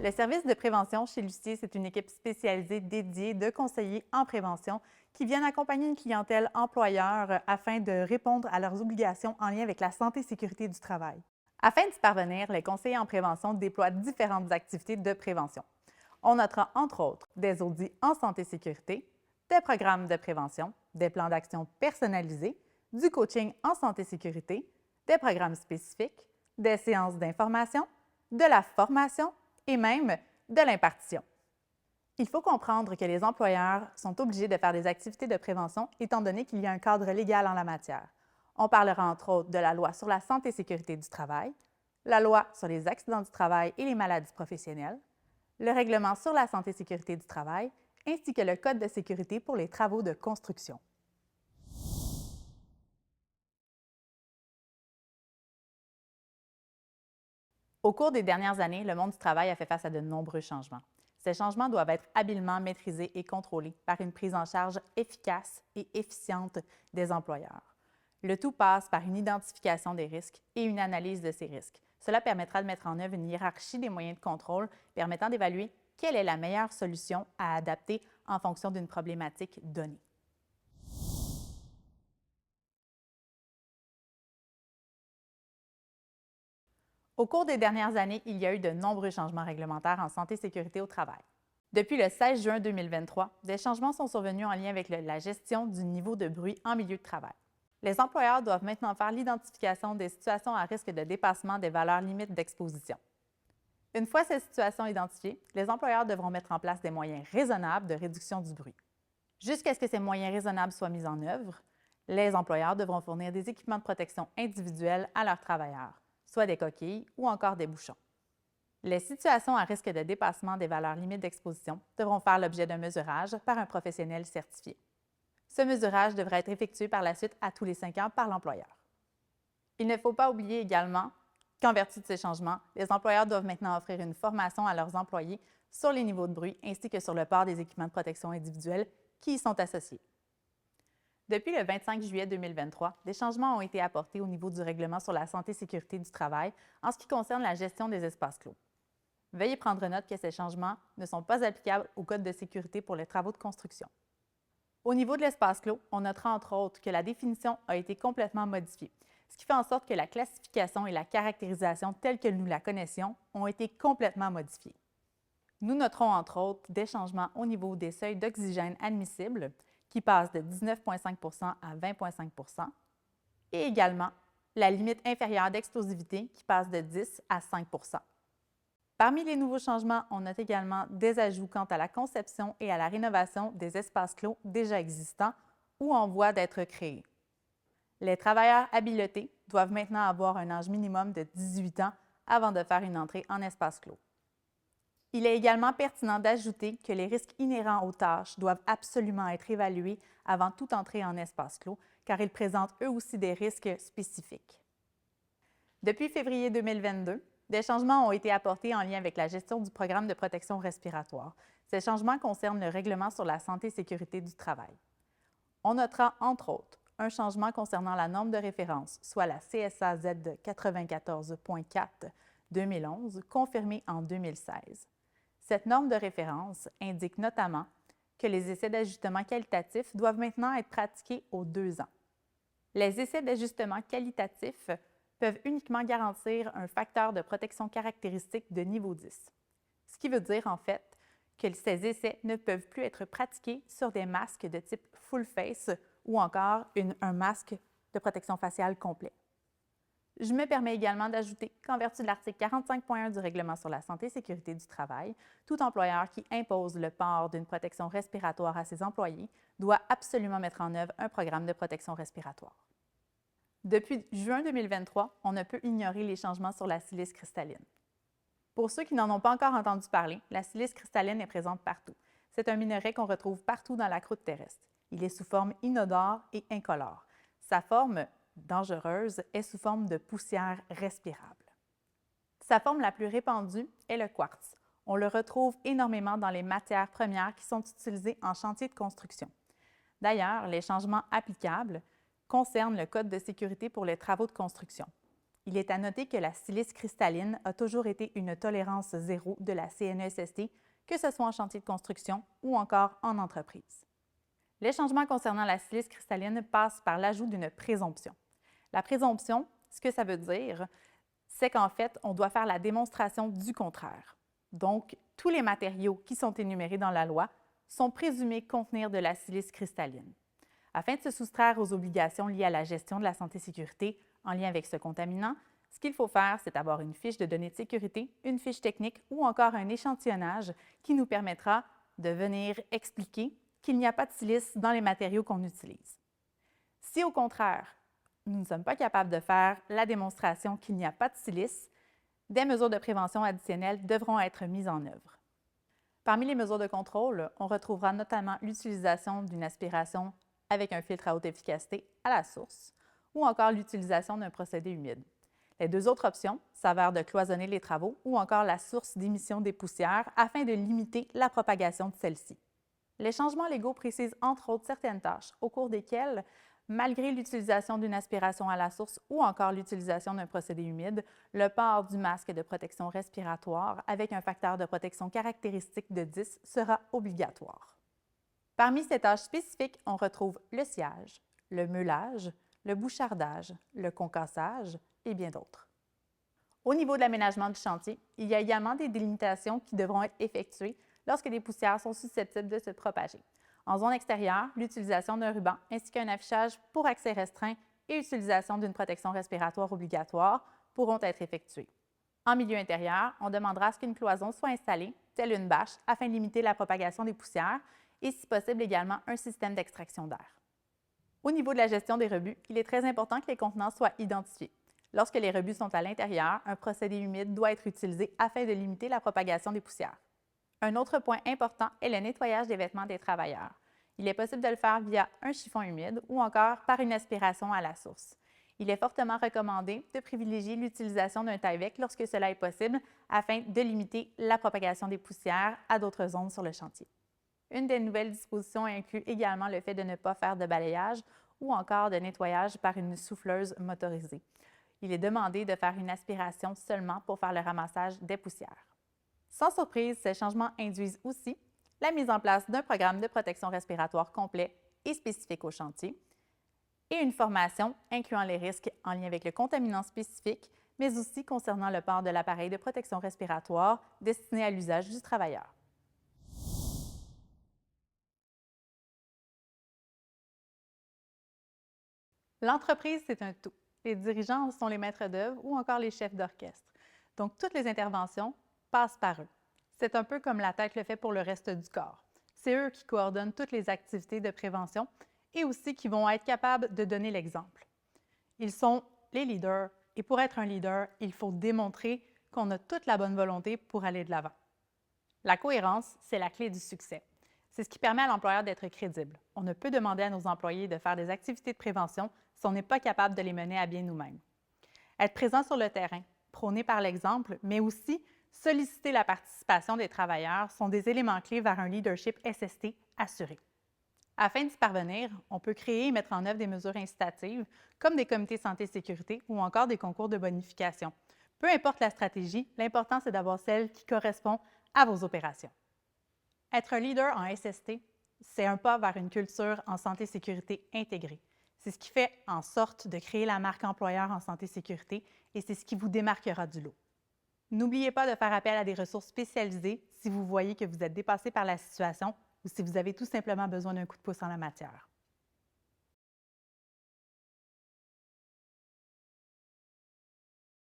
Le service de prévention chez Lucier, c'est une équipe spécialisée dédiée de conseillers en prévention qui viennent accompagner une clientèle employeur afin de répondre à leurs obligations en lien avec la santé et sécurité du travail. Afin d'y parvenir, les conseillers en prévention déploient différentes activités de prévention. On notera entre autres des audits en santé et sécurité, des programmes de prévention, des plans d'action personnalisés, du coaching en santé et sécurité, des programmes spécifiques, des séances d'information, de la formation et même de l'impartition. Il faut comprendre que les employeurs sont obligés de faire des activités de prévention étant donné qu'il y a un cadre légal en la matière. On parlera entre autres de la loi sur la santé et sécurité du travail, la loi sur les accidents du travail et les maladies professionnelles, le règlement sur la santé et sécurité du travail, ainsi que le Code de sécurité pour les travaux de construction. Au cours des dernières années, le monde du travail a fait face à de nombreux changements. Ces changements doivent être habilement maîtrisés et contrôlés par une prise en charge efficace et efficiente des employeurs. Le tout passe par une identification des risques et une analyse de ces risques. Cela permettra de mettre en œuvre une hiérarchie des moyens de contrôle permettant d'évaluer quelle est la meilleure solution à adapter en fonction d'une problématique donnée. Au cours des dernières années, il y a eu de nombreux changements réglementaires en santé et sécurité au travail. Depuis le 16 juin 2023, des changements sont survenus en lien avec la gestion du niveau de bruit en milieu de travail. Les employeurs doivent maintenant faire l'identification des situations à risque de dépassement des valeurs limites d'exposition. Une fois ces situations identifiées, les employeurs devront mettre en place des moyens raisonnables de réduction du bruit. Jusqu'à ce que ces moyens raisonnables soient mis en œuvre, les employeurs devront fournir des équipements de protection individuels à leurs travailleurs, soit des coquilles ou encore des bouchons. Les situations à risque de dépassement des valeurs limites d'exposition devront faire l'objet d'un mesurage par un professionnel certifié. Ce mesurage devra être effectué par la suite à tous les 5 ans par l'employeur. Il ne faut pas oublier également qu'en vertu de ces changements, les employeurs doivent maintenant offrir une formation à leurs employés sur les niveaux de bruit ainsi que sur le port des équipements de protection individuels qui y sont associés. Depuis le 25 juillet 2023, des changements ont été apportés au niveau du règlement sur la santé et sécurité du travail en ce qui concerne la gestion des espaces clos. Veuillez prendre note que ces changements ne sont pas applicables au Code de sécurité pour les travaux de construction. Au niveau de l'espace clos, on notera entre autres que la définition a été complètement modifiée, ce qui fait en sorte que la classification et la caractérisation telles que nous la connaissions ont été complètement modifiées. Nous noterons entre autres des changements au niveau des seuils d'oxygène admissibles qui passent de 19,5 % à 20,5 % et également la limite inférieure d'explosivité qui passe de 10 à 5 %. Parmi les nouveaux changements, on note également des ajouts quant à la conception et à la rénovation des espaces clos déjà existants ou en voie d'être créés. Les travailleurs habilités doivent maintenant avoir un âge minimum de 18 ans avant de faire une entrée en espace clos. Il est également pertinent d'ajouter que les risques inhérents aux tâches doivent absolument être évalués avant toute entrée en espace clos, car ils présentent eux aussi des risques spécifiques. Depuis février 2022, des changements ont été apportés en lien avec la gestion du programme de protection respiratoire. Ces changements concernent le règlement sur la santé et sécurité du travail. On notera, entre autres, un changement concernant la norme de référence, soit la CSAZ 94.4/2011, confirmée en 2016. Cette norme de référence indique notamment que les essais d'ajustement qualitatif doivent maintenant être pratiqués aux 2 ans. Les essais d'ajustement qualitatif peuvent uniquement garantir un facteur de protection caractéristique de niveau 10. Ce qui veut dire en fait que ces essais ne peuvent plus être pratiqués sur des masques de type full face ou encore un masque de protection faciale complet. Je me permets également d'ajouter qu'en vertu de l'article 45.1 du Règlement sur la santé et sécurité du travail, tout employeur qui impose le port d'une protection respiratoire à ses employés doit absolument mettre en œuvre un programme de protection respiratoire. Depuis juin 2023, on ne peut ignorer les changements sur la silice cristalline. Pour ceux qui n'en ont pas encore entendu parler, la silice cristalline est présente partout. C'est un minerai qu'on retrouve partout dans la croûte terrestre. Il est sous forme inodore et incolore. Sa forme dangereuse est sous forme de poussière respirable. Sa forme la plus répandue est le quartz. On le retrouve énormément dans les matières premières qui sont utilisées en chantier de construction. D'ailleurs, les changements applicables concerne le Code de sécurité pour les travaux de construction. Il est à noter que la silice cristalline a toujours été une tolérance zéro de la CNESST, que ce soit en chantier de construction ou encore en entreprise. Les changements concernant la silice cristalline passent par l'ajout d'une présomption. La présomption, ce que ça veut dire, c'est qu'en fait, on doit faire la démonstration du contraire. Donc, tous les matériaux qui sont énumérés dans la loi sont présumés contenir de la silice cristalline. Afin de se soustraire aux obligations liées à la gestion de la santé-sécurité en lien avec ce contaminant, ce qu'il faut faire, c'est avoir une fiche de données de sécurité, une fiche technique ou encore un échantillonnage qui nous permettra de venir expliquer qu'il n'y a pas de silice dans les matériaux qu'on utilise. Si au contraire, nous ne sommes pas capables de faire la démonstration qu'il n'y a pas de silice, des mesures de prévention additionnelles devront être mises en œuvre. Parmi les mesures de contrôle, on retrouvera notamment l'utilisation d'une aspiration avec un filtre à haute efficacité à la source ou encore l'utilisation d'un procédé humide. Les deux autres options s'avèrent de cloisonner les travaux ou encore la source d'émission des poussières afin de limiter la propagation de celles-ci. Les changements légaux précisent entre autres certaines tâches au cours desquelles, malgré l'utilisation d'une aspiration à la source ou encore l'utilisation d'un procédé humide, le port du masque de protection respiratoire avec un facteur de protection caractéristique de 10 sera obligatoire. Parmi ces tâches spécifiques, on retrouve le sciage, le meulage, le bouchardage, le concassage et bien d'autres. Au niveau de l'aménagement du chantier, il y a également des délimitations qui devront être effectuées lorsque des poussières sont susceptibles de se propager. En zone extérieure, l'utilisation d'un ruban ainsi qu'un affichage pour accès restreint et l'utilisation d'une protection respiratoire obligatoire pourront être effectuées. En milieu intérieur, on demandera à ce qu'une cloison soit installée, telle une bâche, afin de limiter la propagation des poussières et, si possible, également un système d'extraction d'air. Au niveau de la gestion des rebuts, il est très important que les contenants soient identifiés. Lorsque les rebuts sont à l'intérieur, un procédé humide doit être utilisé afin de limiter la propagation des poussières. Un autre point important est le nettoyage des vêtements des travailleurs. Il est possible de le faire via un chiffon humide ou encore par une aspiration à la source. Il est fortement recommandé de privilégier l'utilisation d'un taille-bec lorsque cela est possible afin de limiter la propagation des poussières à d'autres zones sur le chantier. Une des nouvelles dispositions inclut également le fait de ne pas faire de balayage ou encore de nettoyage par une souffleuse motorisée. Il est demandé de faire une aspiration seulement pour faire le ramassage des poussières. Sans surprise, ces changements induisent aussi la mise en place d'un programme de protection respiratoire complet et spécifique au chantier et une formation incluant les risques en lien avec le contaminant spécifique, mais aussi concernant le port de l'appareil de protection respiratoire destiné à l'usage du travailleur. L'entreprise, c'est un tout. Les dirigeants sont les maîtres d'œuvre ou encore les chefs d'orchestre. Donc, toutes les interventions passent par eux. C'est un peu comme la tête le fait pour le reste du corps. C'est eux qui coordonnent toutes les activités de prévention et aussi qui vont être capables de donner l'exemple. Ils sont les leaders et pour être un leader, il faut démontrer qu'on a toute la bonne volonté pour aller de l'avant. La cohérence, c'est la clé du succès. C'est ce qui permet à l'employeur d'être crédible. On ne peut demander à nos employés de faire des activités de prévention si on n'est pas capable de les mener à bien nous-mêmes. Être présent sur le terrain, prôner par l'exemple, mais aussi solliciter la participation des travailleurs sont des éléments clés vers un leadership SST assuré. Afin d'y parvenir, on peut créer et mettre en œuvre des mesures incitatives comme des comités santé-sécurité ou encore des concours de bonification. Peu importe la stratégie, l'important c'est d'avoir celle qui correspond à vos opérations. Être un leader en SST, c'est un pas vers une culture en santé-sécurité intégrée. C'est ce qui fait en sorte de créer la marque employeur en santé-sécurité et c'est ce qui vous démarquera du lot. N'oubliez pas de faire appel à des ressources spécialisées si vous voyez que vous êtes dépassé par la situation ou si vous avez tout simplement besoin d'un coup de pouce en la matière.